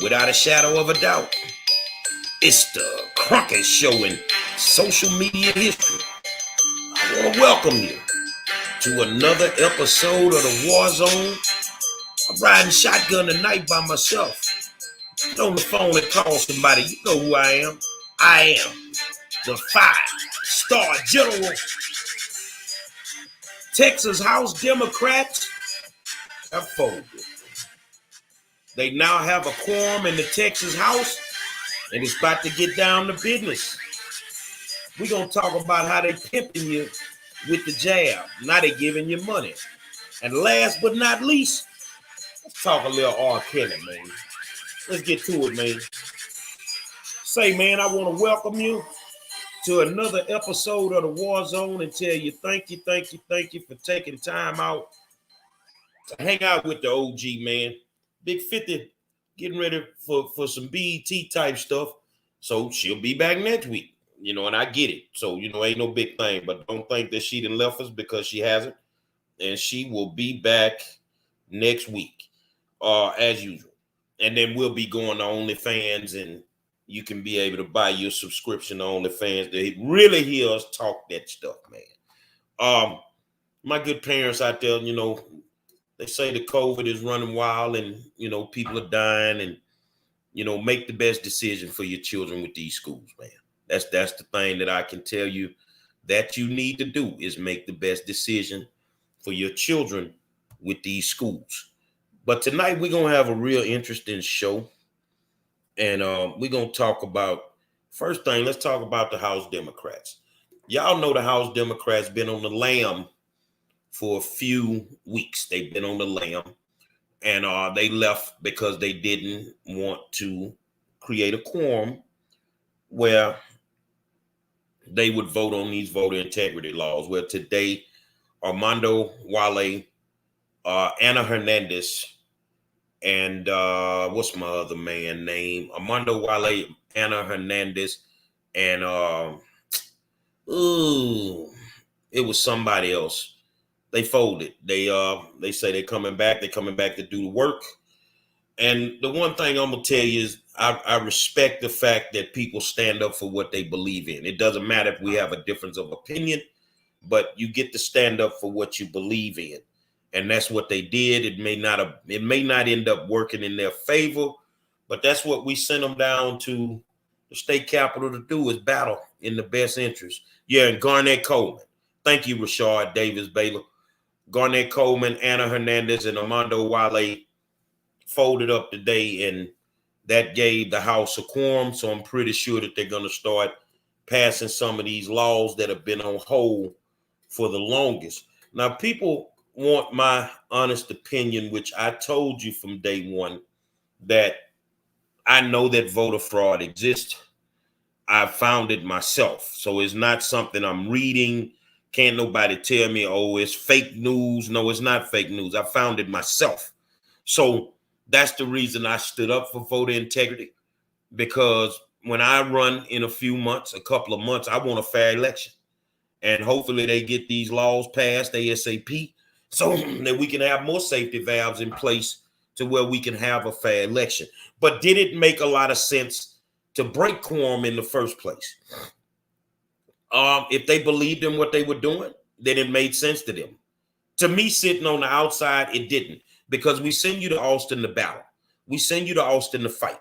Without a shadow of a doubt, it's the Crockett Show in social media history. I want to welcome you to another episode of the War Zone. I'm riding shotgun tonight by myself. Get on the phone and call somebody. You know who I am. I am the five-star general. Texas House Democrats have folded. They now have a quorum in the Texas House, and it's about to get down to business. We're going to talk about how they pimping you with the jab. Now they giving you money. And last but not least, let's talk a little R. Kelly, man. Let's get to it, man. Say, man, I want to welcome you to another episode of the War Zone and tell you thank you for taking time out to hang out with the OG, man. Big 50 getting ready for some BET type stuff. So she'll be back next week, and I get it. So, ain't no big thing, but don't think that she done left us because she hasn't. And she will be back next week, as usual. And then we'll be going to OnlyFans, and you can be able to buy your subscription to OnlyFans to really hear us talk that stuff, man. My good parents out there, they say the COVID is running wild and, people are dying and, make the best decision for your children with these schools, man. That's the thing that I can tell you that you need to do is make the best decision for your children with these schools. But tonight we're going to have a real interesting show. And we're going to talk about, first thing, let's talk about the House Democrats. Y'all know the House Democrats been on the lam for a few weeks. They've been on the lam, and they left because they didn't want to create a quorum where they would vote on these voter integrity laws. Where today, Armando Wale, Ana Hernandez, and what's my other man name? Armando Wale, Ana Hernandez, and it was somebody else. They folded. They say they're coming back. They're coming back to do the work. And the one thing I'm gonna tell you is I respect the fact that people stand up for what they believe in. It doesn't matter if we have a difference of opinion, but you get to stand up for what you believe in. And that's what they did. It may not end up working in their favor, but that's what we sent them down to the state capitol to do, is battle in the best interest. Yeah, and Garnett Coleman. Thank you, Rashard Davis Baylor. Garnett Coleman, Ana Hernandez, and Armando Wale folded up today, and that gave the House a quorum. So I'm pretty sure that they're going to start passing some of these laws that have been on hold for the longest. Now, people want my honest opinion, which I told you from day one that I know that voter fraud exists. I found it myself. So it's not something I'm reading. Can't nobody tell me, oh, it's fake news. No, it's not fake news. I found it myself. So that's the reason I stood up for voter integrity, because when I run in a few months, a couple of months, I want a fair election. And hopefully they get these laws passed ASAP so that we can have more safety valves in place to where we can have a fair election. But did it make a lot of sense to break quorum in the first place? If they believed in what they were doing, then it made sense to them. To me, sitting on the outside, it didn't, because we send you to Austin to battle. We send you to Austin to fight.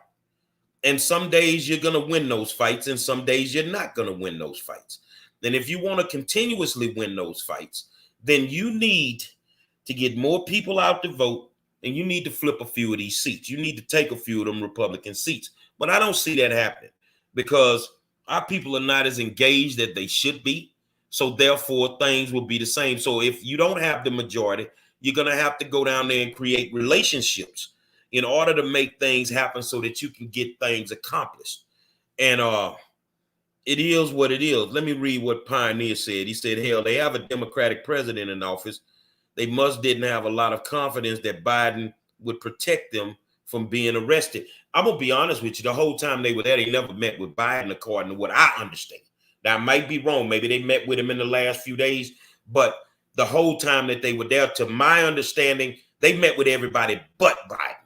And some days you're going to win those fights, and some days you're not going to win those fights. And if you want to continuously win those fights, then you need to get more people out to vote, and you need to flip a few of these seats. You need to take a few of them Republican seats. But I don't see that happening, because our people are not as engaged as they should be. So therefore, things will be the same. So if you don't have the majority, you're going to have to go down there and create relationships in order to make things happen so that you can get things accomplished. And it is what it is. Let me read what Pioneer said. He said, hell, they have a Democratic president in office. They didn't have a lot of confidence that Biden would protect them from being arrested. I'm going to be honest with you. The whole time they were there, they never met with Biden, according to what I understand. Now, I might be wrong. Maybe they met with him in the last few days. But the whole time that they were there, to my understanding, they met with everybody but Biden.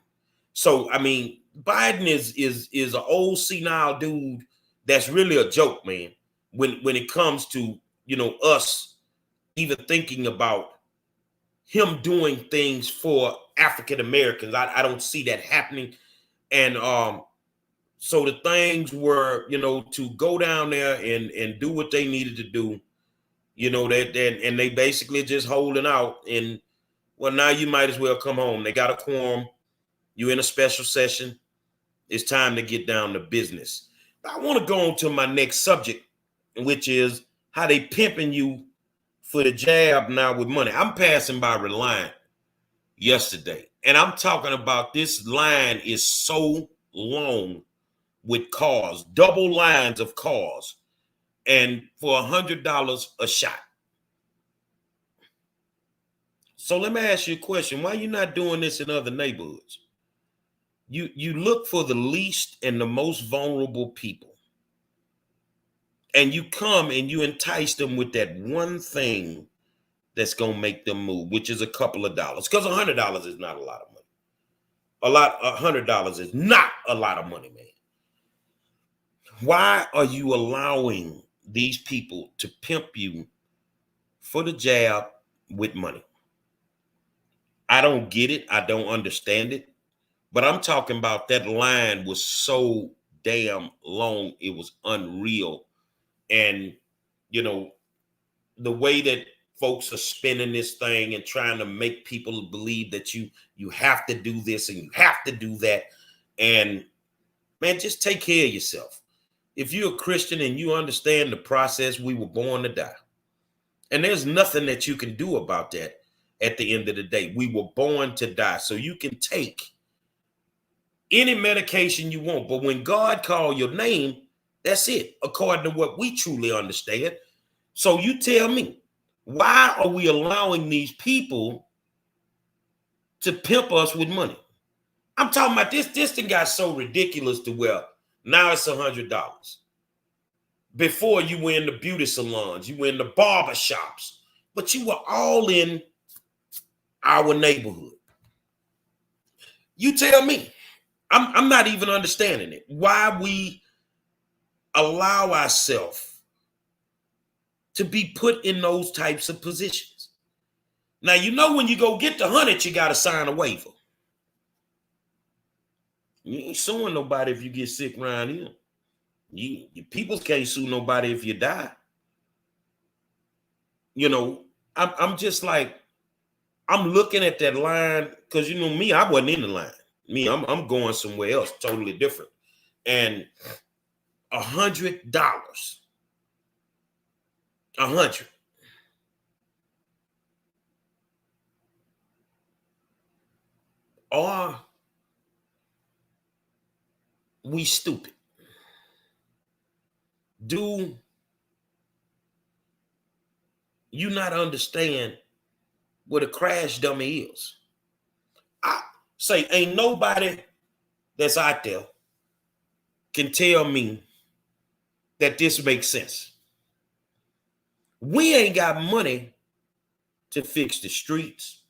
So, I mean, Biden is an old senile dude that's really a joke, man. When it comes to, us even thinking about him doing things for African Americans. I don't see that happening. And so the things were, to go down there and do what they needed to do, and they basically just holding out. And well, now you might as well come home. They got a quorum. You in a special session. It's time to get down to business. I want to go on to my next subject, which is how they pimping you for the jab now with money. I'm passing by Reliant yesterday, and I'm talking about this line is so long with cars, double lines of cars, and for $100 a shot. So let me ask you a question. Why are you not doing this in other neighborhoods? You look for the least and the most vulnerable people, and you come and you entice them with that one thing that's gonna make them move, which is a couple of dollars. Because $100 is not a lot of money. $100 is not a lot of money, man. Why are you allowing these people to pimp you for the jab with money? I don't get it. I don't understand it. But I'm talking about that line was so damn long. It was unreal. And, the way that folks are spinning this thing and trying to make people believe that you have to do this and you have to do that. And man, just take care of yourself. If you're a Christian and you understand the process, we were born to die. And there's nothing that you can do about that at the end of the day. We were born to die. So you can take any medication you want. But when God called your name, that's it, according to what we truly understand. So you tell me, why are we allowing these people to pimp us with money? I'm talking about this thing got so ridiculous to where now it's $100. Before you were in the beauty salons, you were in the barber shops, but you were all in our neighborhood. You tell me. I'm not even understanding it. Why we allow ourselves to be put in those types of positions. Now, when you go get the 100, you got to sign a waiver. You ain't suing nobody if you get sick around here. People can't sue nobody if you die. I'm just like, I'm looking at that line because me, I wasn't in the line. Me, I'm going somewhere else, totally different. And $100, $100. Are we stupid? Do you not understand what a crash dummy is? I say, ain't nobody that's out there can tell me that this makes sense. We ain't got money to fix the streets.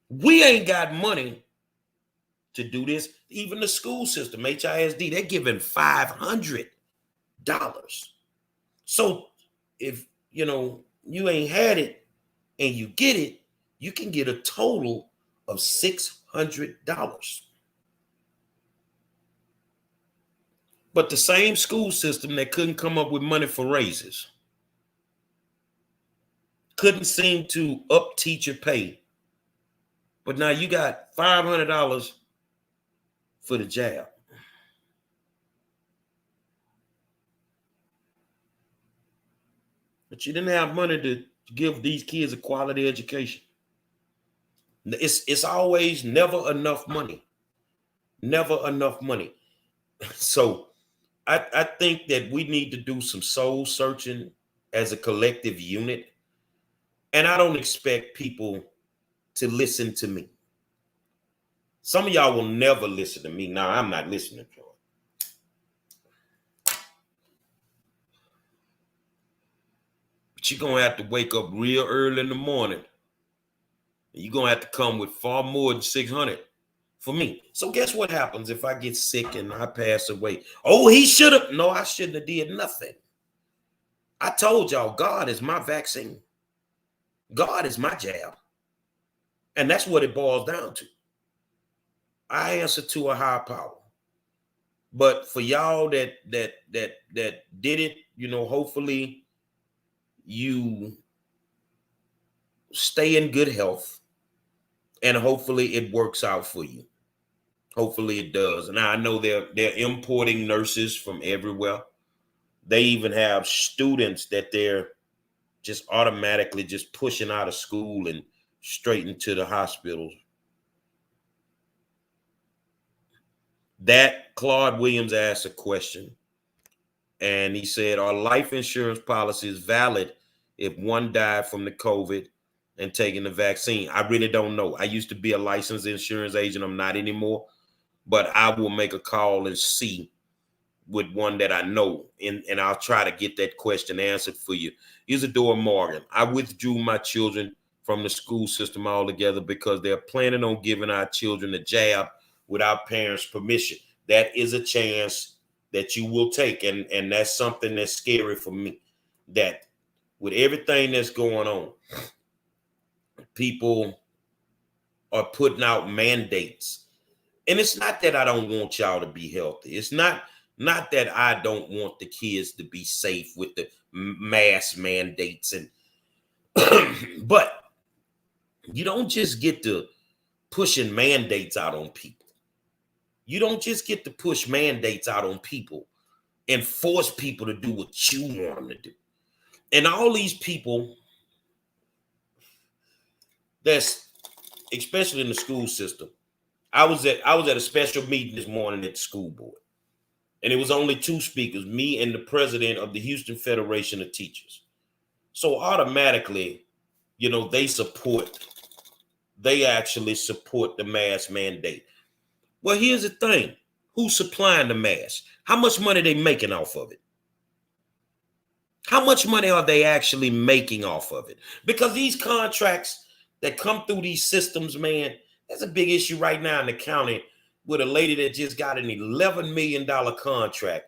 We ain't got money to do this. Even the school system, HISD, they're giving $500. So if, you ain't had it and you get it, you can get a total of $600. But the same school system that couldn't come up with money for raises, couldn't seem to up teacher pay, but now you got $500 for the jab. But you didn't have money to give these kids a quality education. It's always never enough money. Never enough money. So I think that we need to do some soul searching as a collective unit. And I don't expect people to listen to me. Some of y'all will never listen to me. Now, I'm not listening to it. But you're going to have to wake up real early in the morning. You're going to have to come with far more than 600 for me. So guess what happens if I get sick and I pass away? Oh, he should have. No, I shouldn't have did nothing. I told y'all, God is my vaccine. God is my jab. And that's what it boils down to. I answer to a higher power. But for y'all that did it, hopefully you stay in good health and hopefully it works out for you. Hopefully it does. And I know they're importing nurses from everywhere. They even have students that they're just automatically just pushing out of school and straight into the hospitals. That Claude Williams asked a question, and he said, are life insurance policies valid if one died from the COVID and taking the vaccine? I really don't know. I used to be a licensed insurance agent. I'm not anymore, but I will make a call and see with one that I know, and I'll try to get that question answered for you. Isadora Morgan, I withdrew my children from the school system altogether because they're planning on giving our children a jab without parents' permission. That is a chance that you will take, and that's something that's scary for me, that with everything that's going on, people are putting out mandates. And it's not that I don't want y'all to be healthy. It's not that I don't want the kids to be safe with the mask mandates, and but you don't just get to pushing mandates out on people. You don't just get to push mandates out on people and force people to do what you want them to do. And all these people that's especially in the school system. I was at a special meeting this morning at the school board. And it was only two speakers, me and the president of the Houston Federation of Teachers. So automatically, they actually support the mask mandate. Well, here's the thing. Who's supplying the mask? How much money are they making off of it? How much money are they actually making off of it? Because these contracts that come through these systems, man, that's a big issue right now in the county with a lady that just got an $11 million contract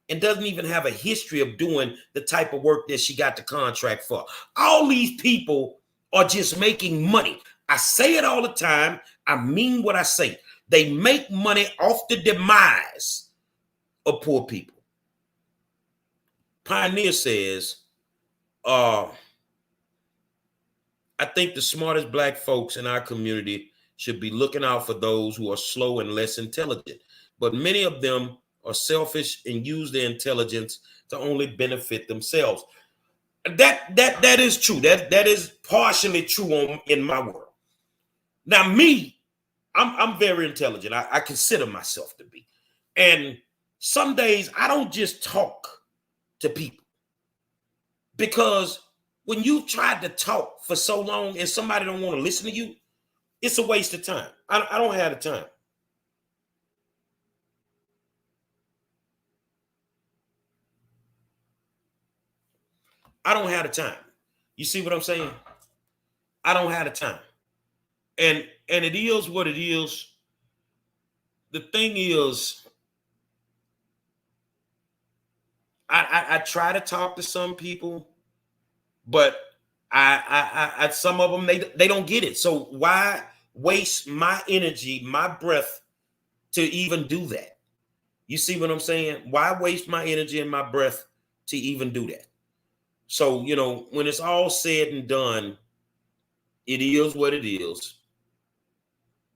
and doesn't even have a history of doing the type of work that she got the contract for. All these people are just making money. I say it all the time. I mean what I say. They make money off the demise of poor people. Pioneer says, I think the smartest Black folks in our community should be looking out for those who are slow and less intelligent. But many of them are selfish and use their intelligence to only benefit themselves. That is true. That is partially true in my world. Now, me, I'm very intelligent. I consider myself to be. And some days I don't just talk to people, because when you tried to talk for so long and somebody don't want to listen to you, it's a waste of time. I don't have the time. I don't have the time. You see what I'm saying? I don't have the time. And it is what it is. The thing is, I try to talk to some people, but I some of them they don't get it. So why waste my energy, my breath to even do that? You see what I'm saying? Why waste my energy and my breath to even do that? So, when it's all said and done, it is what it is.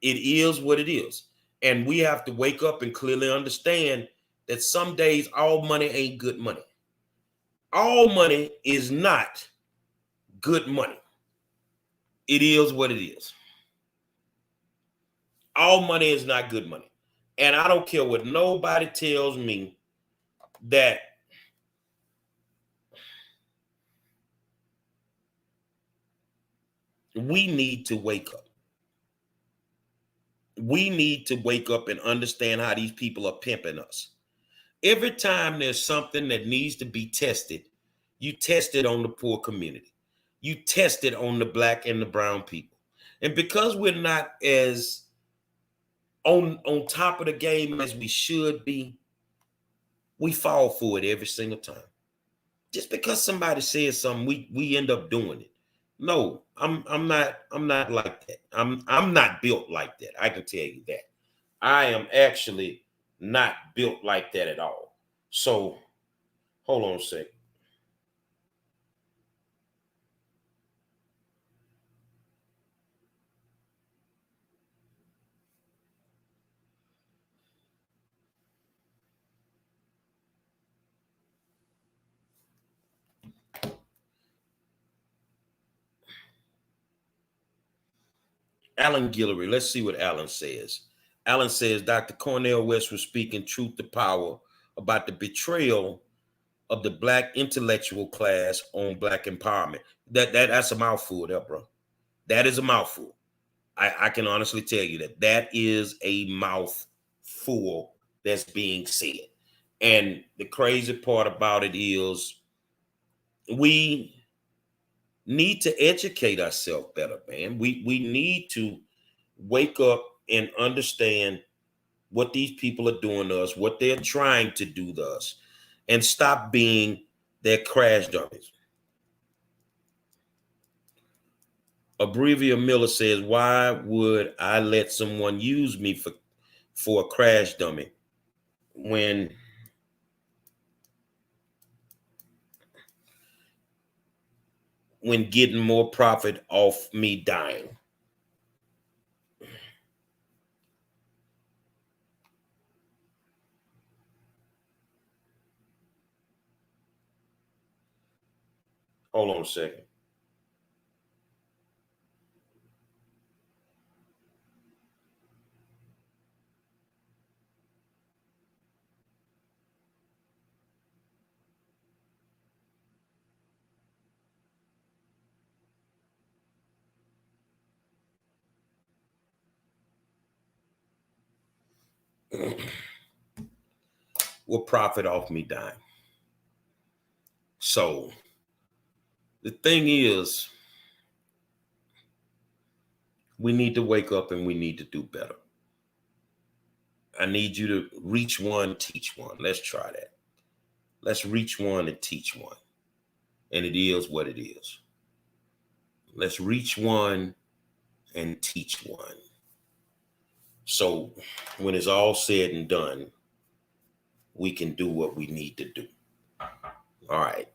It is what it is. And we have to wake up and clearly understand that some days all money ain't good money. All money is not good money. It is what it is. All money is not good money. And I don't care what nobody tells me that we need to wake up. We need to wake up and understand how these people are pimping us. Every time there's something that needs to be tested, you test it on the poor community. You test it on the Black and the brown people. And because we're not as on top of the game as we should be, we fall for it every single time. Just because somebody says something, we end up doing it. No, I'm not like that. I'm not built like that. I can tell you that. I am actually not built like that at all. So hold on a sec. Alan Guillory, let's see what Alan says. Alan says Dr. Cornel West was speaking truth to power about the betrayal of the black intellectual class on black empowerment. That's a mouthful there, bro. That is a mouthful. I can honestly tell you that is a mouthful that's being said. And the crazy part about it is we need to educate ourselves better, man. We need to wake up and understand what these people are doing to us, what they're trying to do to us, and stop being their crash dummies. Abrevia Miller says, why would I let someone use me for a crash dummy when getting more profit off me dying? Hold on a second. Will profit off me dying. So the thing is, we need to wake up and we need to do better. I need you to reach one, teach one. Let's try that. Let's reach one and teach one. And it is what it is. Let's reach one and teach one. So when it's all said and done, we can do what we need to do. All right.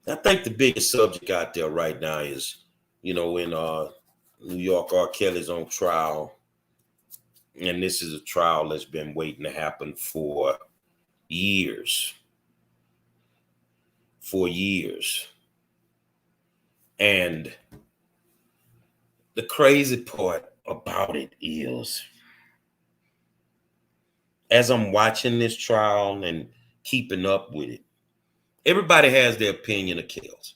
I think the biggest subject out there right now is, in New York, R. Kelly's on trial. And this is a trial that's been waiting to happen for years. For years. And the crazy part about it is, as I'm watching this trial and keeping up with it, everybody has their opinion of Kells.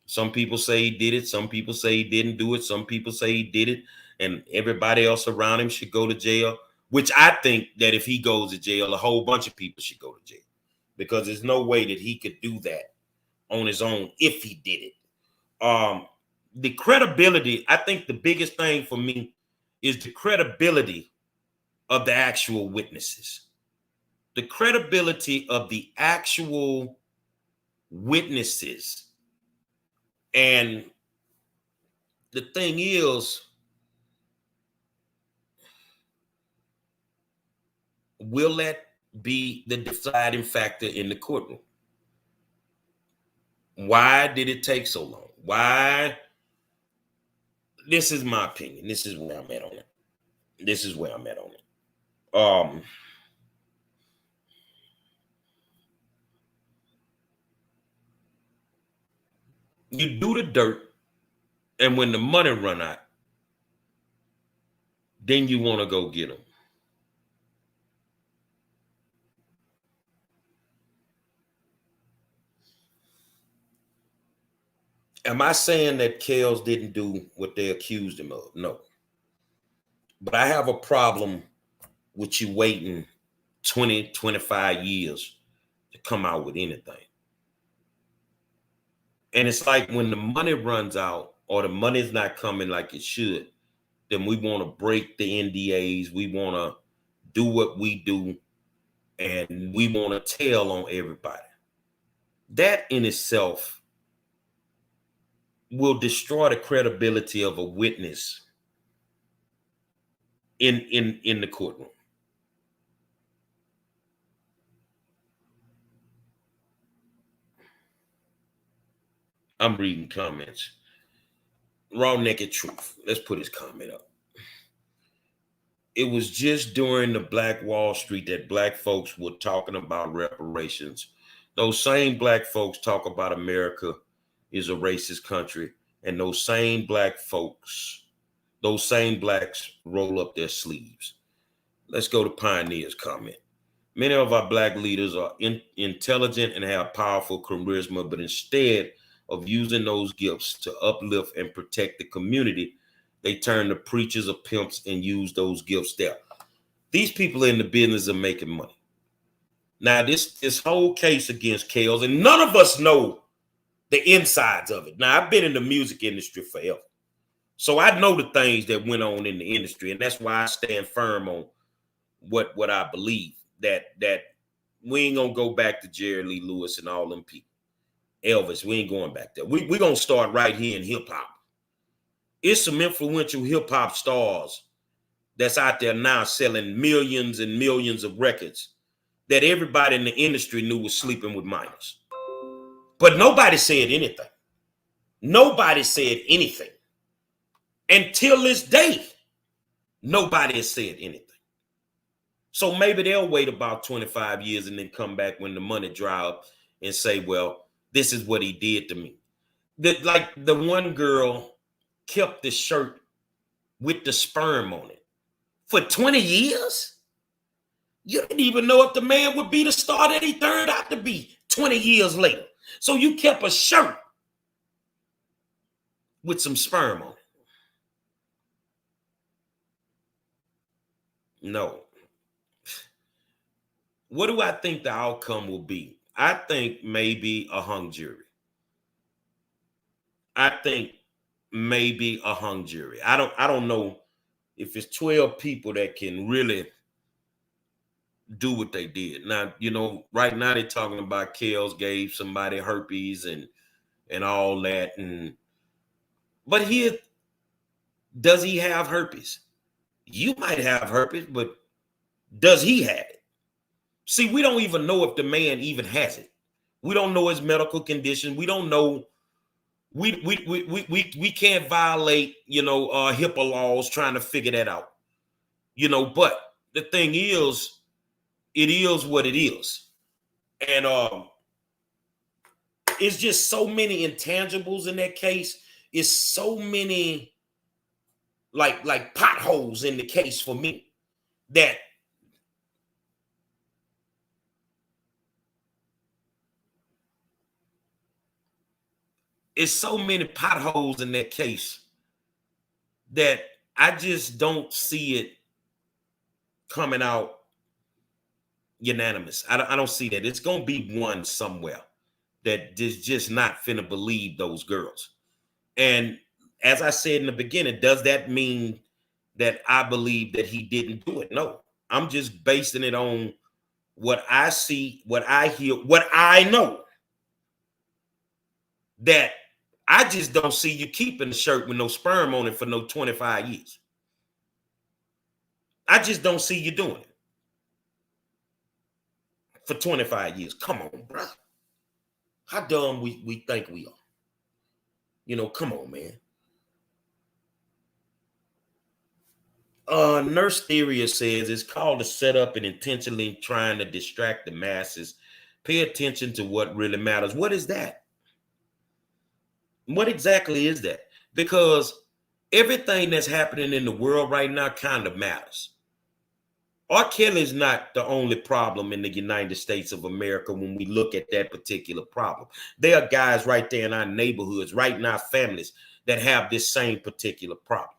Some people say he did it. Some people say he didn't do it. Some people say he did it. And everybody else around him should go to jail, which I think that if he goes to jail, a whole bunch of people should go to jail, because there's no way that he could do that on his own if he did it. The credibility, I think the biggest thing for me is the credibility of the actual witnesses. The credibility of the actual witnesses. And the thing is, will that be the deciding factor in the courtroom? Why did it take so long? Why? This is my opinion. This is where I'm at on it. This is where I'm at on it. You do the dirt, and when the money run out, then you want to go get them. Am I saying that Kells didn't do what they accused him of? No. But I have a problem with you waiting 20, 25 years to come out with anything. And it's like when the money runs out or the money's not coming like it should, then we want to break the NDAs. We want to do what we do, and we want to tell on everybody. That in itself will destroy the credibility of a witness in the courtroom. I'm reading comments. Raw Naked Truth. Let's put his comment up. It was just during the Black Wall Street that black folks were talking about reparations. Those same black folks talk about America is a racist country, and those same blacks roll up their sleeves. Let's go to Pioneer's comment. Many of our black leaders are intelligent and have powerful charisma, but instead of using those gifts to uplift and protect the community, they turn to preachers or pimps and use those gifts there. These people are in the business of making money. Now, this whole case against Kales, and none of us know the insides of it. Now, I've been in the music industry forever, so I know the things that went on in the industry, and that's why I stand firm on what I believe, that we ain't gonna go back to Jerry Lee Lewis and all them people. Elvis, we ain't going back there. We're gonna start right here in hip-hop. It's some influential hip-hop stars that's out there now selling millions and millions of records that everybody in the industry knew was sleeping with minors. But nobody said anything. Nobody said anything. Until this day, nobody has said anything. So maybe they'll wait about 25 years and then come back when the money dry up and say, well, this is what he did to me. Like the one girl kept the shirt with the sperm on it for 20 years. You didn't even know if the man would be the star that he turned out to be 20 years later. So you kept a shirt with some sperm on it. No. What do I think the outcome will be? I think maybe a hung jury. I think maybe a hung jury. I don't know if it's 12 people that can really do what they did. Now, right now they're talking about Kales gave somebody herpes and all that. But here, does he have herpes? You might have herpes, but does he have it? See, we don't even know if the man even has it. We don't know his medical condition. We don't know. We can't violate, HIPAA laws trying to figure that out. But the thing is, it is what it is. And it's just so many intangibles in that case. It's so many like potholes in the case for me that it's so many potholes in that case that I just don't see it coming out unanimous. I don't see that. It's going to be one somewhere that is just not finna believe those girls. And as I said in the beginning, does that mean that I believe that he didn't do it? No, I'm just basing it on what I see, what I hear, what I know. That I just don't see you keeping the shirt with no sperm on it for no 25 years. I just don't see you doing it for 25 years. Come on, bro. How dumb we think we are. Come on, man. Nurse Theoria says it's called a setup and intentionally trying to distract the masses. Pay attention to what really matters. What is that? What exactly is that? Because everything that's happening in the world right now kind of matters. R. Kelly is not the only problem in the United States of America when we look at that particular problem. There are guys right there in our neighborhoods, right in our families, that have this same particular problem.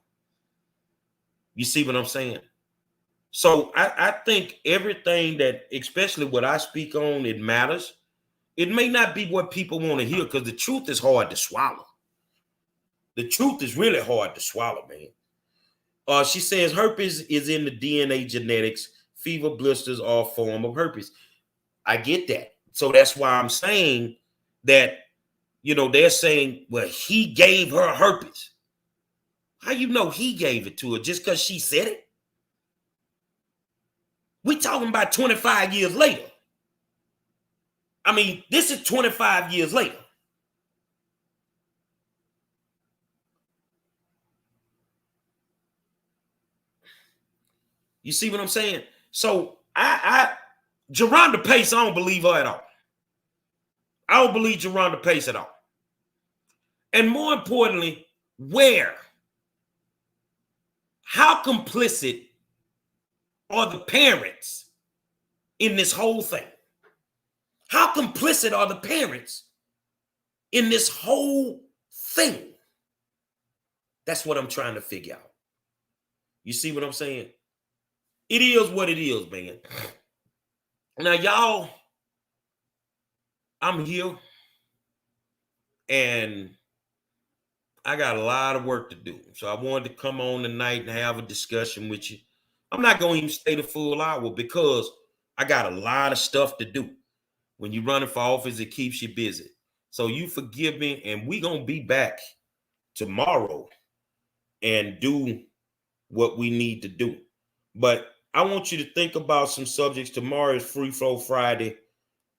You see what I'm saying? So I think everything that, especially what I speak on, it matters. It may not be what people want to hear because the truth is hard to swallow. The truth is really hard to swallow, man. She says herpes is in the DNA genetics. Fever, blisters are a form of herpes. I get that. So that's why I'm saying that, they're saying, well, he gave her herpes. How you know he gave it to her? Just because she said it? We talking about 25 years later. I mean, this is 25 years later. You see what I'm saying? So Geronda Pace, I don't believe her at all. I don't believe Geronda Pace at all. And more importantly, where? How complicit are the parents in this whole thing? How complicit are the parents in this whole thing? That's what I'm trying to figure out. You see what I'm saying? It is what it is, man. Now, y'all, I'm here and I got a lot of work to do. So I wanted to come on tonight and have a discussion with you. I'm not going to even stay the full hour because I got a lot of stuff to do. When you're running for office, it keeps you busy. So you forgive me, and we're going to be back tomorrow and do what we need to do. But I want you to think about some subjects. Tomorrow is Free Flow Friday,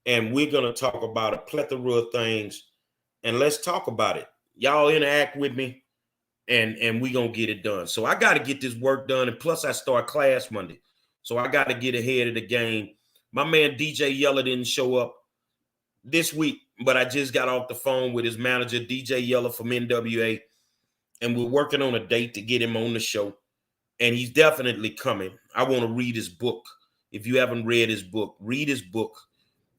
and we're going to talk about a plethora of things, and let's talk about it. Y'all interact with me, and we're going to get it done. So I got to get this work done, and plus I start class Monday. So I got to get ahead of the game. My man DJ Yeller didn't show up this week, but I just got off the phone with his manager, DJ Yeller from NWA, and we're working on a date to get him on the show. And he's definitely coming. I want to read his book. If you haven't read his book, read his book.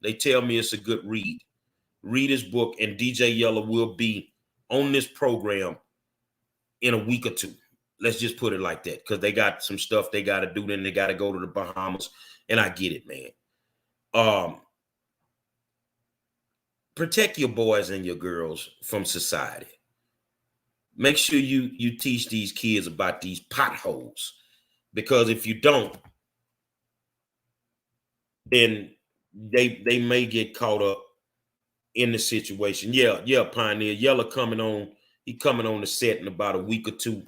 They tell me it's a good read. Read his book, and DJ Yeller will be on this program in a week or two. Let's just put it like that, because they got some stuff they got to do. Then they got to go to the Bahamas, and I get it, man. Protect your boys and your girls from society. Make sure you teach these kids about these potholes, because if you don't, then they may get caught up in the situation. Yeah, Pioneer Yeller coming on. He coming on the set in about a week or two.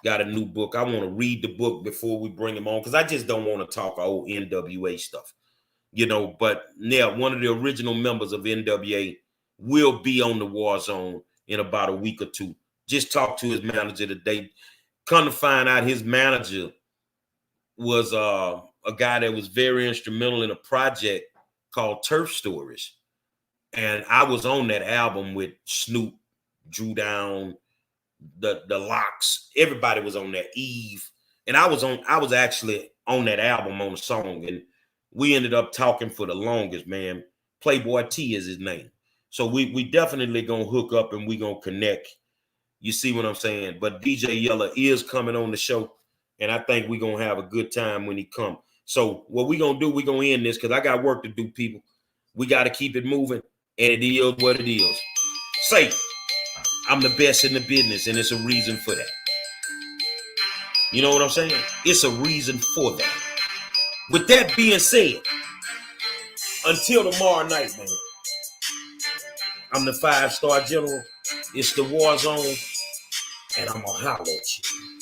Got a new book. I want to read the book before we bring him on, because I just don't want to talk old NWA stuff. But yeah, one of the original members of NWA will be on the War Zone in about a week or two. Just talked to his manager today. Come to find out, his manager was a guy that was very instrumental in a project called Turf Stories. And I was on that album with Snoop, Drew Down, the Locks. Everybody was on that, Eve. And I was actually on that album on the song. And we ended up talking for the longest, man. Playboy T is his name. So we definitely gonna hook up and we gonna connect. You see what I'm saying? But DJ Yeller is coming on the show, and I think we're gonna have a good time when he come. So what we gonna do, we gonna end this, because I got work to do, people. We got to keep it moving, and it is what it is. Say, I'm the best in the business, and it's a reason for that. You know what I'm saying? It's a reason for that. With that being said, until tomorrow night, man, I'm the 5-star general. It's the War Zone, and I'm gonna holler at you.